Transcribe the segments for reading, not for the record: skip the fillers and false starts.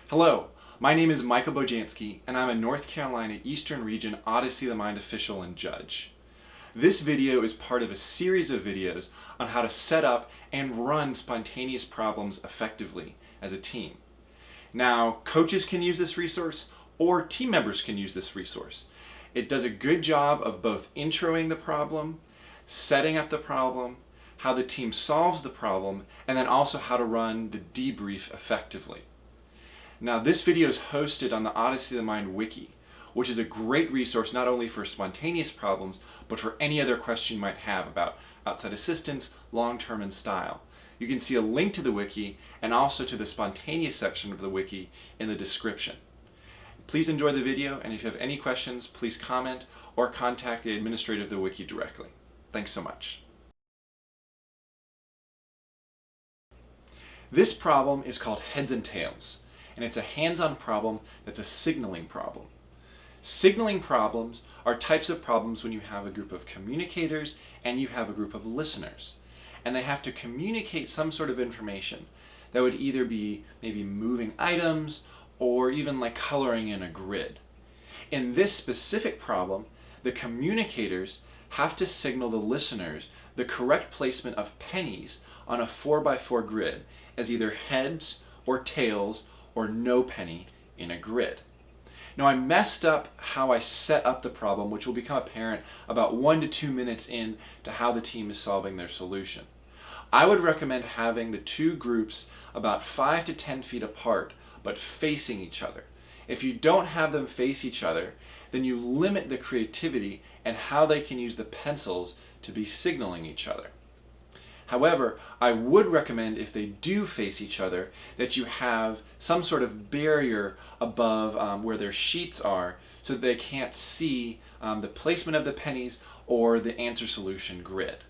Hello, my name is Michael Bojanski, and I'm a North Carolina Eastern Region Odyssey of the Mind official and judge. This video is part of a series of videos on how to set up and run spontaneous problems effectively as a team. Now, coaches can use this resource, or team members can use this resource. It does a good job of both introing the problem, setting up the problem, how the team solves the problem, and then also how to run the debrief effectively. Now, this video is hosted on the Odyssey of the Mind wiki, which is a great resource not only for spontaneous problems, but for any other question you might have about outside assistance, long-term, and style. You can see a link to the wiki and also to the spontaneous section of the wiki in the description. Please enjoy the video, and if you have any questions, please comment or contact the administrator of the wiki directly. Thanks so much. This problem is called heads and tails, and it's a hands-on problem that's a signaling problem. Signaling problems are types of problems when you have a group of communicators and you have a group of listeners, and they have to communicate some sort of information that would either be maybe moving items or even like coloring in a grid. In this specific problem, the communicators have to signal the listeners the correct placement of pennies on a 4x4 grid as either heads or tails or no penny in a grid. Now, I messed up how I set up the problem, which will become apparent about 1 to 2 minutes in to how the team is solving their solution. I would recommend having the two groups about 5 to 10 feet apart, but facing each other. If you don't have them face each other, then you limit the creativity and how they can use the pencils to be signaling each other. However, I would recommend, if they do face each other, that you have some sort of barrier above where their sheets are so that they can't see the placement of the pennies or the answer solution grid.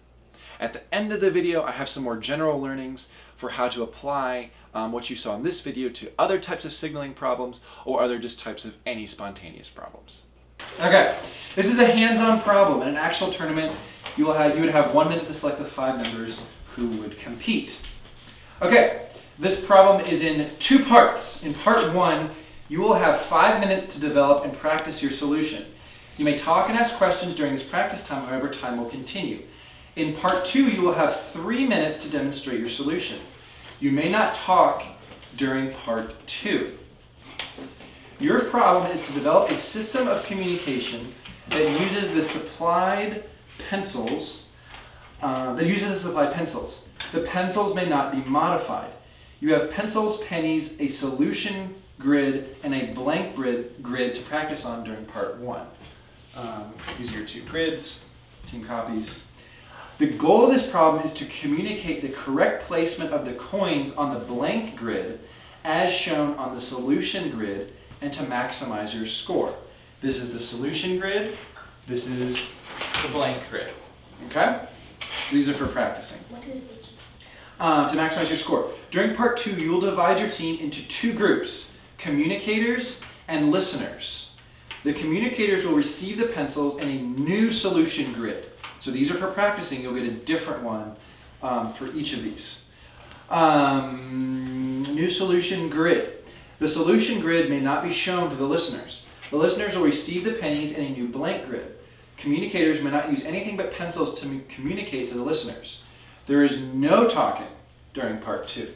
At the end of the video, I have some more general learnings for how to apply what you saw in this video to other types of signaling problems or other just types of any spontaneous problems. Okay, this is a hands-on problem. In an actual tournament, you would have 1 minute to select the 5 members who would compete. Okay, this problem is in 2 parts. In part 1, you will have 5 minutes to develop and practice your solution. You may talk and ask questions during this practice time, however, time will continue. In part 2, you will have 3 minutes to demonstrate your solution. You may not talk during part 2. Your problem is to develop a system of communication that uses the supplied pencils. The pencils may not be modified. You have pencils, pennies, a solution grid, and a blank grid to practice on during part 1. These are your 2 grids, team copies. The goal of this problem is to communicate the correct placement of the coins on the blank grid as shown on the solution grid and to maximize your score. This is the solution grid. This is the blank grid. Okay? These are for practicing. What is it? To maximize your score. During part 2, you will divide your team into 2 groups, communicators and listeners. The communicators will receive the pencils in a new solution grid. So these are for practicing. You'll get a different one for each of these. New solution grid. The solution grid may not be shown to the listeners. The listeners will receive the pennies in a new blank grid. Communicators may not use anything but pencils to communicate to the listeners. There is no talking during part 2.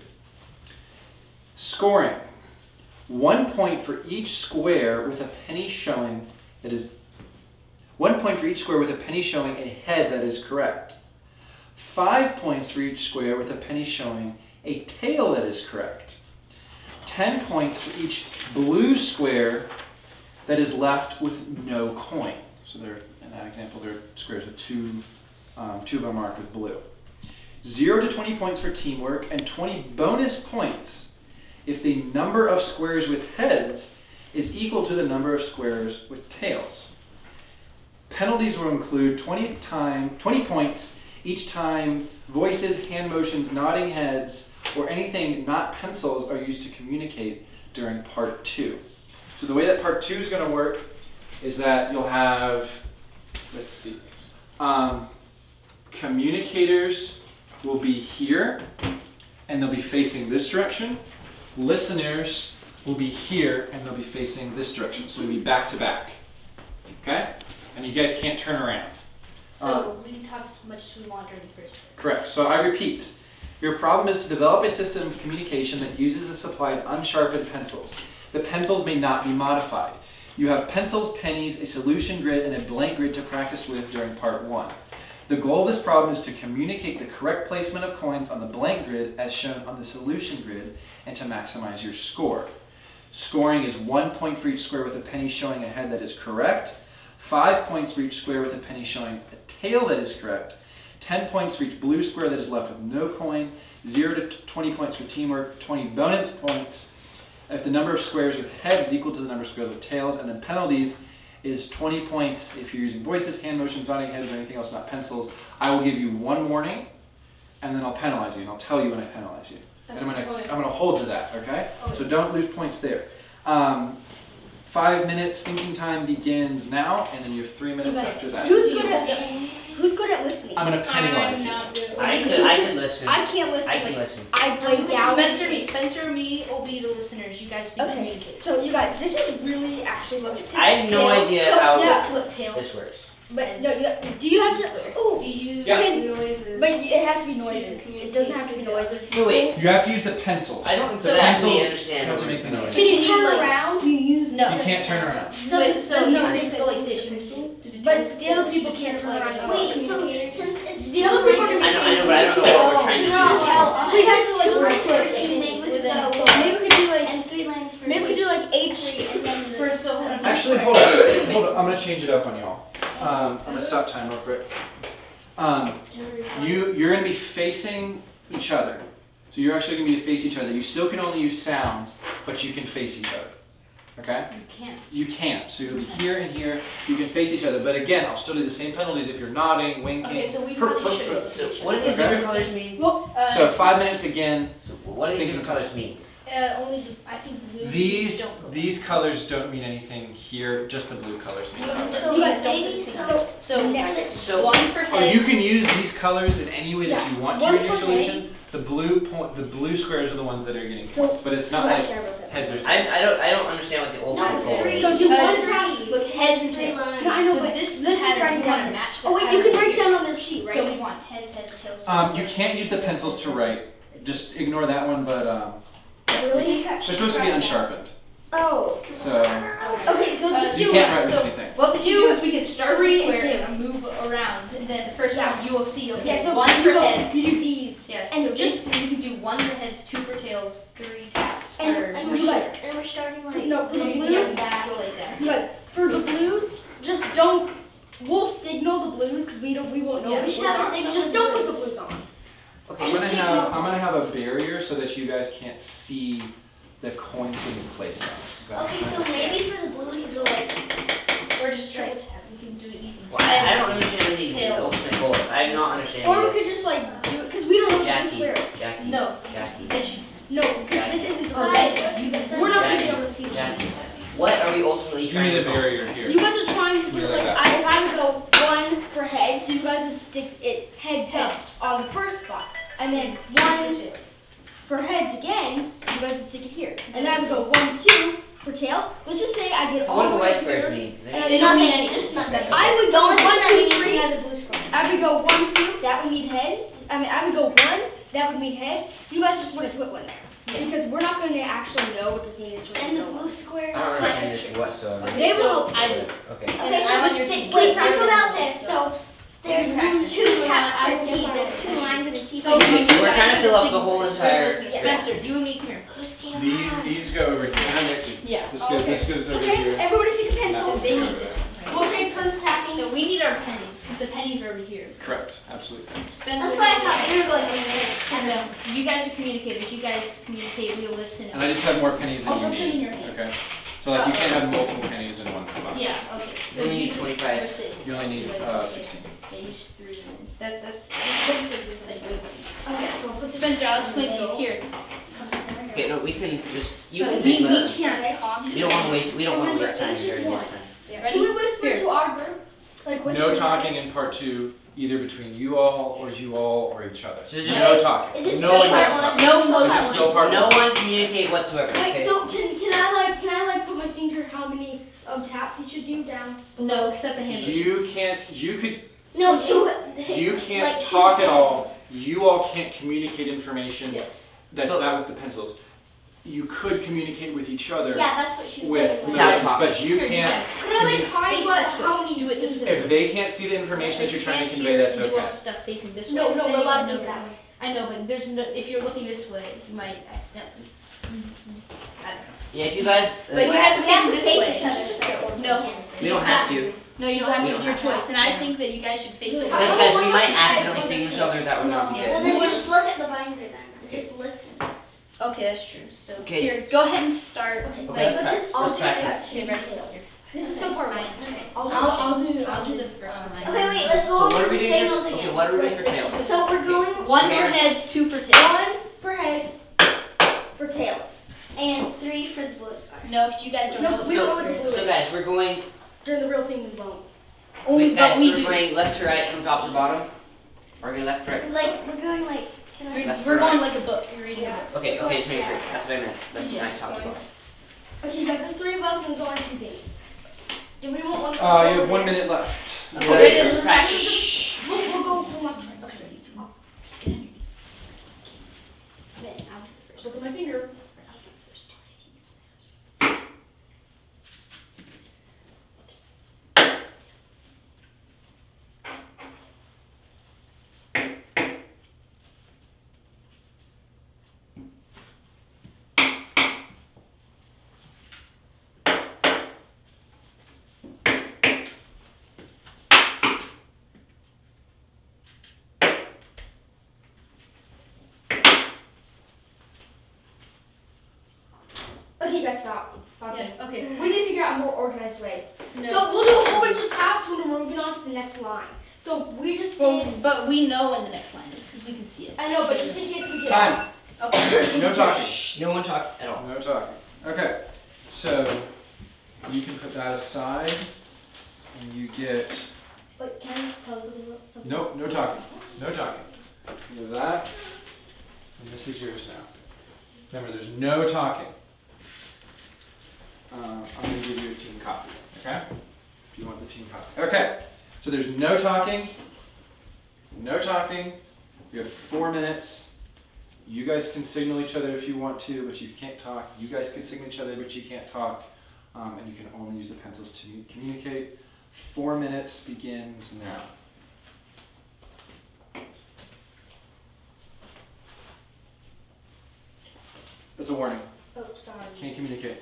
Scoring. 1 point for each square with a penny showing that is 1 point for each square with a penny showing a head that is correct. 5 points for each square with a penny showing a tail that is correct. 10 points for each blue square that is left with no coin. So there, in that example, there are squares with 2 of them marked with blue. 0 to 20 points for teamwork, and 20 bonus points if the number of squares with heads is equal to the number of squares with tails. Penalties will include 20 points each time voices, hand motions, nodding heads, or anything not pencils are used to communicate during part 2. So the way that part 2 is going to work is that you'll have, let's see, communicators will be here, and they'll be facing this direction. Listeners will be here and they'll be facing this direction. So they'll be back to back. Okay? And you guys can't turn around. So we can talk as much as we want during the first period. Correct. So I repeat. Your problem is to develop a system of communication that uses a supply of unsharpened pencils. The pencils may not be modified. You have pencils, pennies, a solution grid, and a blank grid to practice with during part 1. The goal of this problem is to communicate the correct placement of coins on the blank grid as shown on the solution grid and to maximize your score. Scoring is 1 point for each square with a penny showing a head that is correct, 5 points for each square with a penny showing a tail that is correct, 10 points for each blue square that is left with no coin, 0 to 20 points for teamwork, 20 bonus points if the number of squares with heads is equal to the number of squares with tails, and then penalties is 20 points if you're using voices, hand motions, nodding heads, or anything else, not pencils. I will give you 1 warning, and then I'll penalize you, and I'll tell you when I penalize you. And I'm gonna hold to that, okay? So don't lose points there. 5 minutes thinking time begins now, and then you have 3 minutes after that. Who's good at listening? I'm gonna penalize you. I can listen. I can't listen. I can listen. I blank out. Spencer and me will be the listeners. You guys will be communicating. So you guys, this is really actually look. I have no idea how tails. this works. But no, do you have to? Oh, Do you noises? But it has to be noises. It doesn't have to be noises. No, wait. You have to use the pencils. I don't The exactly pencils understand. have to make the noise. Can you turn around? Do you use No. You can't turn around. So you just go like this. But the other people can't turn around. Wait, so since it's The other people are I gonna know, but I don't know what we're trying to do. So you guys are two like lines for teammates, So maybe we could do like and 3 lines for maybe we could do like H and then the First, so Actually, hold on. I'm gonna change it up on y'all. I'm gonna stop time real quick. You're gonna be facing each other. So you're actually gonna be to face each other. You still can only use sounds, but you can face each other. Okay? You can't. You can't. So you'll be here and here. You can face each other. But again, I'll still do the same penalties if you're nodding, winking. Okay, so we probably should. So what do these different colors mean? So 5 minutes again. So what do these different colors mean? Only I think blue. These colors don't mean anything here. Just the blue colors mean something. So You guys babies, So one for Oh, head. you can use these colors in any way that you want to One in your for solution. The blue squares are the ones that are getting So- points, but it's not like heads or tails. I don't understand what the ultimate Not goal three. is. So do you want to Three. Look, heads and Three tails. lines. No, I know, So but this let's just pattern, write it we want down. to match that Oh wait, you pattern can write here. down on their sheet, right? So we want heads, tails. You can't use the pencils to write. Just ignore that one, but Really? they're supposed to be unsharpened. Oh. So Okay, so just you do can't write with so- anything. What we can do is we can start with 3 the and square 2. and move around, and then the first one you will see. Okay, Yeah, so one you for go, heads. you do these. Yes. And so just- basically you can do 1 for heads, 2 for tails, 3 taps. and for you guys- we're starting like No, for the Yes, blues, go like that. you guys, for the blues, just don't. We'll signal the blues because we won't know. Yeah, what we the should have blues a are. signal Just for the don't put the blues. blues on. Okay. I'm gonna have a barrier so that you guys can't see the coins being placed on. Does that Okay, make so sense? maybe for the blue you go like Or just straight tap. We can do it easy. Well, I don't understand what the Tails. ultimate goal is. I'm not understanding Or we this. could just like do it because we don't know what Jackie. this where it's. Jackie. No. Jackie. They should. No, because this isn't the Guys, first. We're not gonna be able to see this. Jackie. What are we ultimately It's gonna trying be to the barrier here. You guys are trying to Yeah, put like like that. if I would go 1 for heads, you guys would stick it heads on the first spot, and then 1 for heads again, you guys would stick it here, and then I would go 1, 2 for tails. Let's just say I get So all what do the the way white squares here. mean? And I They don't don't mean mean anything. just nothing. I would go 1, 2, 3. the blue squares. I would go 1, 2. That would mean heads. I would go 1. That would mean heads. You guys just want to put 1 there because we're not going to actually know what the thing is for And the no one. blue square. I don't understand this whatsoever. They will. I do. Okay. Okay, And so I'm on let's your think, team. wait, Part think of about this, this. so- So there's practice. 2 taps I for T. guess There's 2 lines and a T. So for you We're guys trying to are fill up the signal whole first. entire Listeners. space. Spencer, you and me, come here. Who's TMI? These go over here. Yeah. This goes over Okay, here. everybody take a So pencil. they need this one. We'll take turns tapping. No, we need our pennies because the pennies are over here. Correct. Absolutely. Spencer, That's why I thought we were going over there. And you guys are communicators. You guys communicate. We'll listen. And I just have more pennies I'll than put you them in need. your hand. Okay. So like you can't have multiple pennies in one spot. Yeah. Okay. So You only you need just 25. press it. You only need Okay. 16. Yeah, you just threw them in. That's basically the same. Okay, so we'll put Spencer, I'll explain to you. Here. Okay, no, we can just you But can we just listen. can't talk. We don't want to waste. We don't want to Remember, waste time H is during this 1. time. Can we whisper Here. to our group? Like whisper. No talking in part 2, either between you all or each other. So just- No talking. Is this No one part gets to one? talk. No, This is still part No 1. one communicate whatsoever. Wait, Okay. so can taps he should do down? No, because that's a hand motion. You can't. You could. No, two. You can't Like two talk at heads. all. You all can't communicate information Yes. that's But- not with the pencils. You could communicate with each other Yeah, that's what she was with doing. Without motions, talking. but you Here, you can't. guys. Could I like hide Face what, this way. how many Do it this things way. If they can't see the information that you're trying to Stand convey, here that's and do all okay. the stuff facing this way. No, because we're then you allowed won't to face notice. that way. I know, but there's no. If you're looking this way, you might accidentally. I don't know. Yeah, if you guys. But you guys are We have facing to this face way. each other. So No. We don't have to. No, you don't have to. We It's don't your have choice, and I think that you guys should face it. I Because don't guys, know we what might else is accidentally happening. see each other that would not be Yeah. good. Well, then just look at the binder then. And just listen. Okay, that's true. So Okay. here, go ahead and start. Okay. Okay, let's But practice. this is Let's all practice. Okay, rest of it. This is still part one. I'll do the first one. Okay, wait, let's So go what over are we the doing signals for? Okay, again. what are we doing for tails? So we're going One for Hairs. heads, two for tails. One for heads, for tails. and 3 for the blue star. No, because you guys don't No, know what we don't know the what the is. blue So guys, we're going. During the real thing we won't. Only, Wait, guys, but so we we're do. going left to right from top to bottom. Are we going left to right? Like, we're going like, can I? Left We're to going right. like a book. You're reading a book. Okay, okay, just make sure. That's what I meant. Left to Yeah, right, top to boys. bottom. Okay, guys, there's 3 of us and there's only 2 things. Do we want one? You have 1 minute left. Okay, Right, ready? let's This is practice. practice. We'll go from left to right. Okay. Just get underneath. Then I'll do the first. Look at my finger. Okay, guys, stop. Pause it. Yeah, okay. We need to figure out a more organized way. No. So we'll do a whole bunch of taps when we're moving on to the next line. So we just Well, did. but we know when the next line is because we can see it. I know, but just in case we get. Time. Okay. No talking. Shh, no one talk at all. No talking. Okay. So you can put that aside, and you get. But can I just tell us something? Nope. No talking. No talking. You have that, and this is yours now. Remember, there's no talking. I'm going to give you a team copy, okay? If you want the team copy. Okay, so there's no talking. No talking. We have 4 minutes. You guys can signal each other if you want to, but you can't talk. You guys can signal each other, but you can't talk. And you can only use the pencils to communicate. 4 minutes begins now. That's a warning. Oh, sorry. Can't communicate.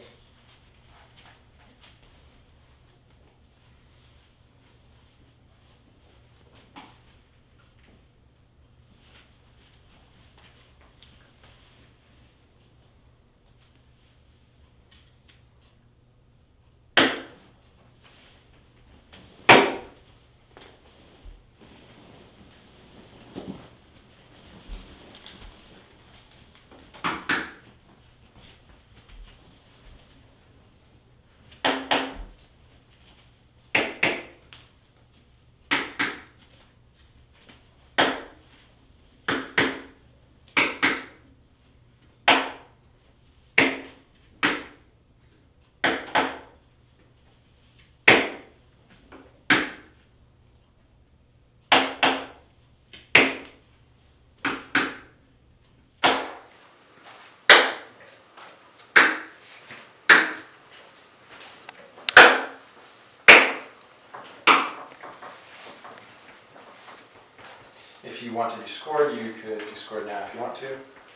If you want to be scored, you could be scored now if you want to,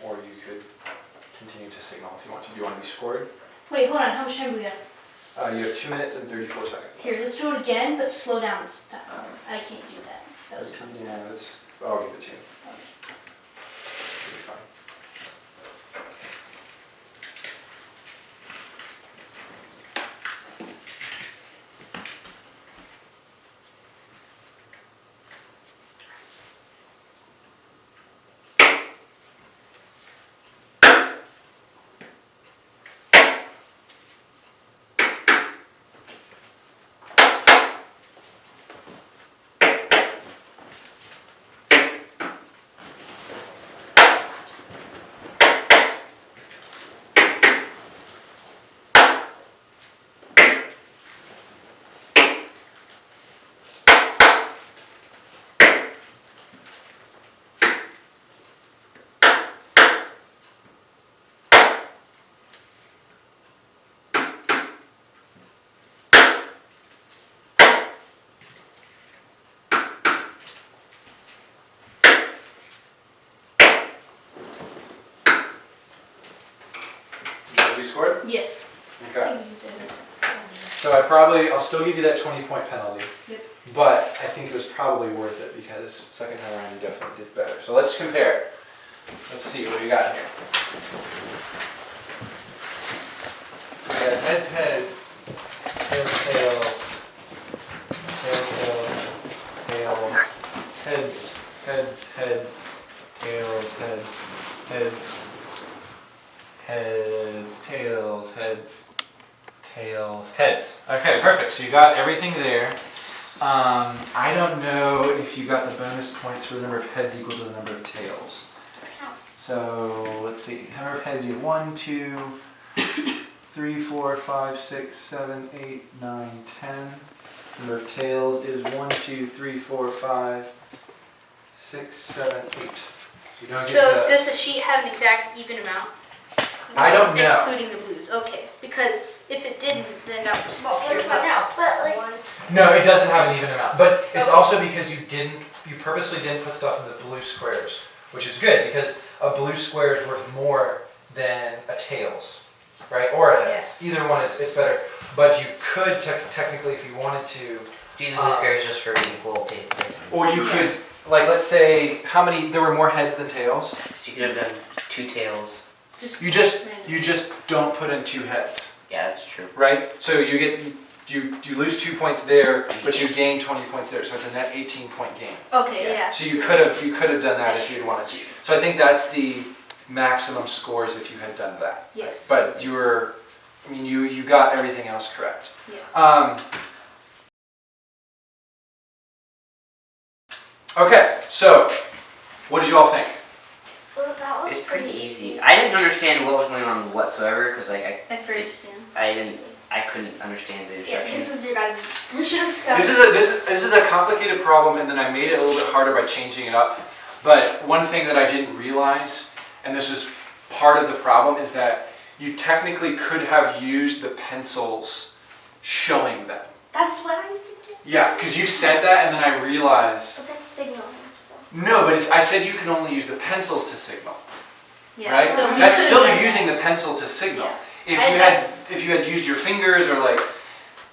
or you could continue to signal if you want to. Do you want to be scored? Wait, hold on. How much time do we got? You have 2 minutes and 34 seconds. Here, let's do it again, but slow down this time. I can't do that. That was Yeah, I'll give it to you. It'll be fine. scored? Yes. Okay. So I'll still give you that 20-point penalty. Yep. But I think it was probably worth it because second time around you definitely did better. So let's compare. Let's see what we got here. So we got heads, heads, tails, tails, tails, tails, tails, heads, heads, heads, tails, heads, heads, heads, tails, heads, tails, heads. Okay, perfect. So you got everything there. I don't know if you got the bonus points for the number of heads equal to the number of tails. So let's see. How number of heads you have 1, 2, 3, 4, 5, 6, 7, 8, 9, 10. Number of tails is 1, 2, 3, 4, 5, 6, 7, 8. You don't So get does the sheet have an exact even amount? I don't know. Excluding the blues. Okay. Because if it didn't, then that was Well, let's find out. But like, No, it doesn't have an even amount. But it's also because you purposely didn't put stuff in the blue squares, which is good because a blue square is worth more than a tails, right? Or a heads. Either one, it's better. But you could technically, if you wanted to, Do the blue squares just for equal placement. or you could, like, let's say there were more heads than tails. So you could have done 2 tails. You just don't put in 2 heads, Yeah, that's true. right? So you lose 2 points there, but you gain 20 points there, so it's a net 18-point gain. Okay, Yeah. yeah. So you could have done that if you'd wanted to. So I think that's the maximum scores if you had done that. Yes. But you got everything else correct. Yeah. Okay, so what did you all think? well, that was It's pretty easy. I didn't understand what was going on whatsoever because like At first, yeah. I couldn't understand the Yeah, instructions. this was your guys. We should have stuck. This is a complicated problem, and then I made it a little bit harder by changing it up. But one thing that I didn't realize, and this was part of the problem, is that you technically could have used the pencils showing them. That's what I used to do. Yeah, because you said that, and then I realized. But that's signaling. So. No, but I said you can only use the pencils to signal, Yeah. right? So we That's could've still done using that. the pencil to signal. Yeah. If you had used your fingers or like,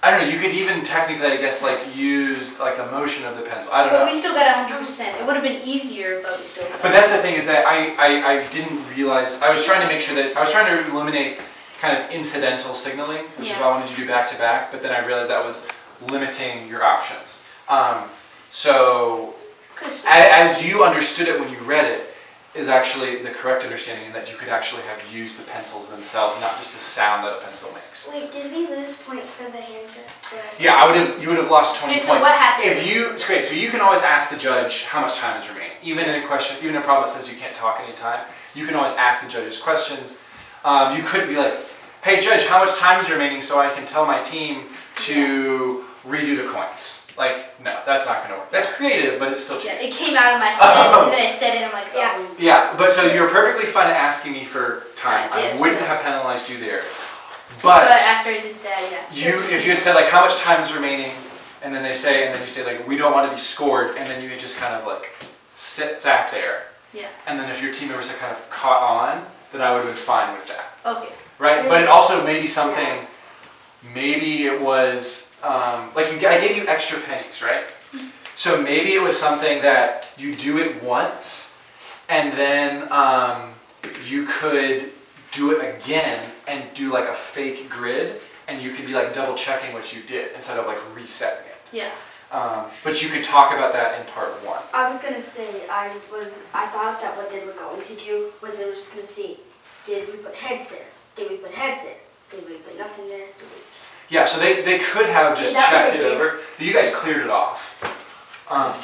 I don't know, you could even technically, I guess, like use like the motion of the pencil. I don't But know. we still got 100%. It would have been easier, but we still got But that's the thing is that I didn't realize, I was trying to make sure that, I was trying to eliminate kind of incidental signaling, which is why I wanted to do back to back, but then I realized that was limiting your options. So as you understood it when you read it, is actually the correct understanding, in that you could actually have used the pencils themselves, not just the sound that a pencil makes. Wait, did we lose points for the hand? Yeah, you would have lost 20 Okay, points. so what happened? It's great. So you can always ask the judge how much time is remaining. Even in a problem that says you can't talk anytime, you can always ask the judges questions. You could be like, hey judge, how much time is remaining so I can tell my team to redo the coins? Like, no, that's not gonna work. That's creative, but it's still cheating. Yeah, it came out of my head, and then I said it, and I'm like, oh. Yeah, but so you're perfectly fine asking me for time. Yes, I wouldn't yeah. have penalized you there. But after I did that, yeah. If you had said like how much time is remaining, and then you say like we don't want to be scored, and then you had just kind of like sat there. Yeah. And then if your team members had kind of caught on, then I would have been fine with that. Okay. Right? But it also may be something. Maybe it was I gave you extra pennies, right? So maybe it was something that you do it once, and then you could do it again and do like a fake grid, and you could be like double checking what you did instead of like resetting it. Yeah. But you could talk about that in part 1. I was gonna say I thought that what they were going to do was they were just gonna see, did we put heads there? Did we put heads there? Did we put nothing there? Yeah, so they could have just Is that checked what it they did? over. But you guys cleared it off. I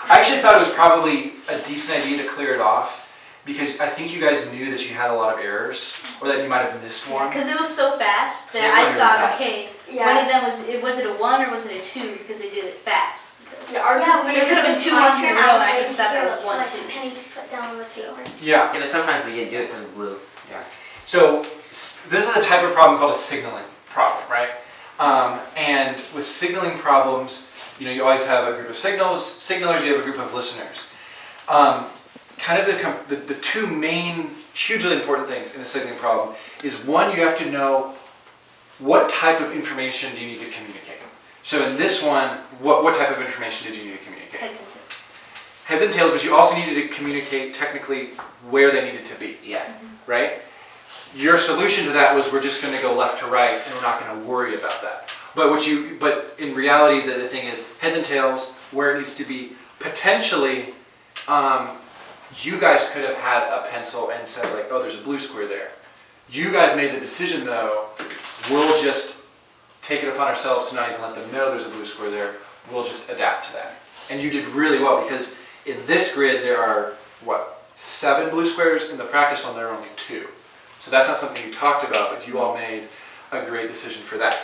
actually thought it was probably a decent idea to clear it off, because I think you guys knew that you had a lot of errors, or that you might have missed one. Because it was so fast that So I you're thought, fast. okay, Yeah. one of them was it a 1 or was it a 2? Because they did it fast. Yeah, our Yeah, But there could have been 2 ones in a row, and I could have thought that was 1, like 2. a penny to put down on the paper. Yeah. Yeah, but sometimes we didn't do it because of blue. So this is a type of problem called a signaling problem, right? And with signaling problems, you always have a group of signalers, you have a group of listeners. Kind of the two main hugely important things in a signaling problem is one, you have to know what type of information do you need to communicate. So in this one, what type of information did you need to communicate? Heads and tails. Heads and tails, but you also needed to communicate technically where they needed to be, Yeah. right? Your solution to that was we're just going to go left to right and we're not going to worry about that. But in reality, the thing is heads and tails, where it needs to be. Potentially, you guys could have had a pencil and said like, oh, there's a blue square there. You guys made the decision though, we'll just take it upon ourselves to not even let them know there's a blue square there. We'll just adapt to that. And you did really well because in this grid there are, 7 blue squares? In the practice one there are only 2. So that's not something you talked about, but you all made a great decision for that.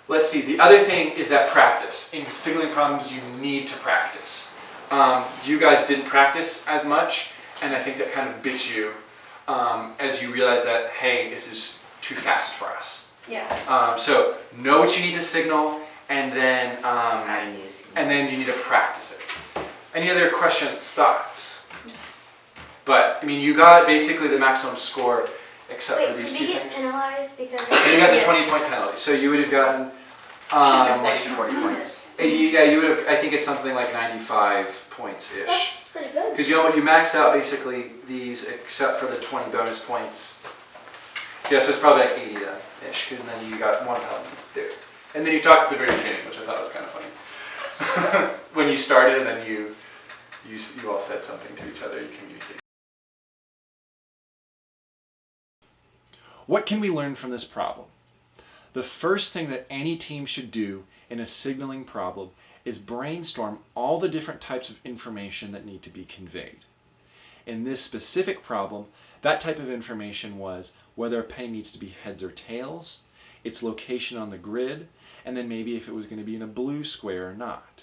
Let's see, the other thing is that practice. In signaling problems, you need to practice. You guys didn't practice as much, and I think that kind of bit you as you realize that, hey, this is too fast for us. Yeah. So know what you need to signal, and then How do you use it? and then you need to practice it. Any other questions, thoughts? But I mean, you got basically the maximum score except for these did two we get things. penalized because And you got the Yes. 20-point penalty, so you would have gotten. Extra 40 points. Yeah, you would have. I think it's something like 95 points ish. that's pretty good. Because you know what, you maxed out basically these except for the 20 bonus points. Yeah, so it's probably like 80-ish, and then you got 1 penalty there. And then you talked at the very beginning, which I thought was kind of funny. When you started, and then you all said something to each other, you communicated. What can we learn from this problem? The first thing that any team should do in a signaling problem is brainstorm all the different types of information that need to be conveyed. In this specific problem, that type of information was whether a penny needs to be heads or tails, its location on the grid, and then maybe if it was going to be in a blue square or not.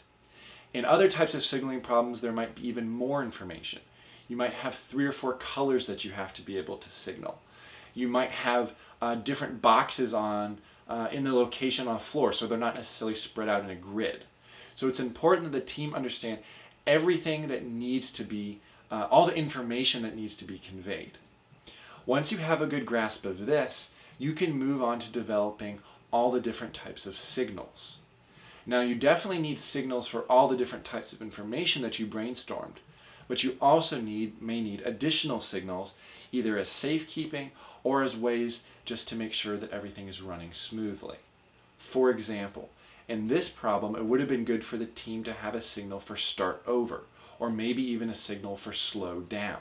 In other types of signaling problems, there might be even more information. You might have 3 or 4 colors that you have to be able to signal. You might have different boxes on in the location on the floor, so they're not necessarily spread out in a grid. So it's important that the team understand everything that needs to be, all the information that needs to be conveyed. Once you have a good grasp of this, you can move on to developing all the different types of signals. Now, you definitely need signals for all the different types of information that you brainstormed, but you also may need additional signals, either as safekeeping or as ways just to make sure that everything is running smoothly. For example, in this problem, it would have been good for the team to have a signal for start over, or maybe even a signal for slow down.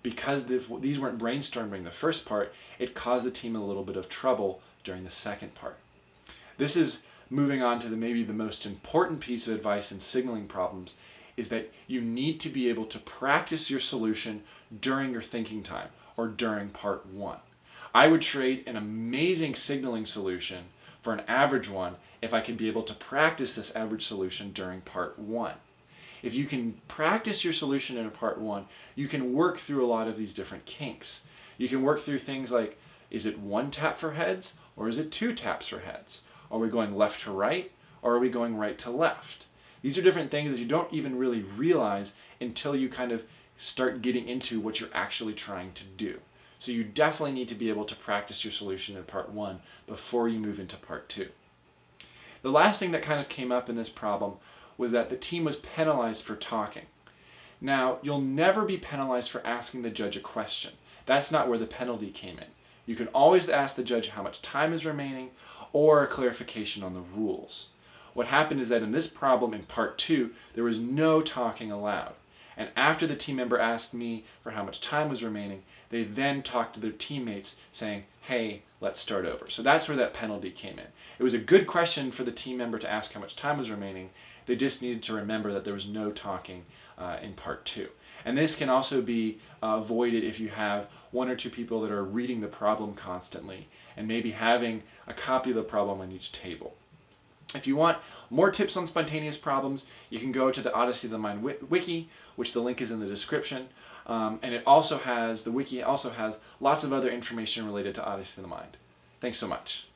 Because these weren't brainstormed during the first part, it caused the team a little bit of trouble during the second part. This is moving on to maybe the most important piece of advice in signaling problems, is that you need to be able to practice your solution during your thinking time, or during part 1. I would trade an amazing signaling solution for an average one if I could be able to practice this average solution during part 1. If you can practice your solution in a part 1, you can work through a lot of these different kinks. You can work through things like, is it 1 tap for heads, or is it 2 taps for heads? Are we going left to right, or are we going right to left? These are different things that you don't even really realize until you kind of start getting into what you're actually trying to do. So you definitely need to be able to practice your solution in part 1 before you move into part 2. The last thing that kind of came up in this problem was that the team was penalized for talking. Now, you'll never be penalized for asking the judge a question. That's not where the penalty came in. You can always ask the judge how much time is remaining or a clarification on the rules. What happened is that in this problem in part 2, there was no talking allowed. And after the team member asked me for how much time was remaining, they then talked to their teammates saying, hey, let's start over. So that's where that penalty came in. It was a good question for the team member to ask how much time was remaining. They just needed to remember that there was no talking in part 2. And this can also be avoided if you have 1 or 2 people that are reading the problem constantly and maybe having a copy of the problem on each table. If you want more tips on spontaneous problems, you can go to the Odyssey of the Mind wiki, which the link is in the description. And the wiki also has lots of other information related to Odyssey of the Mind. Thanks so much.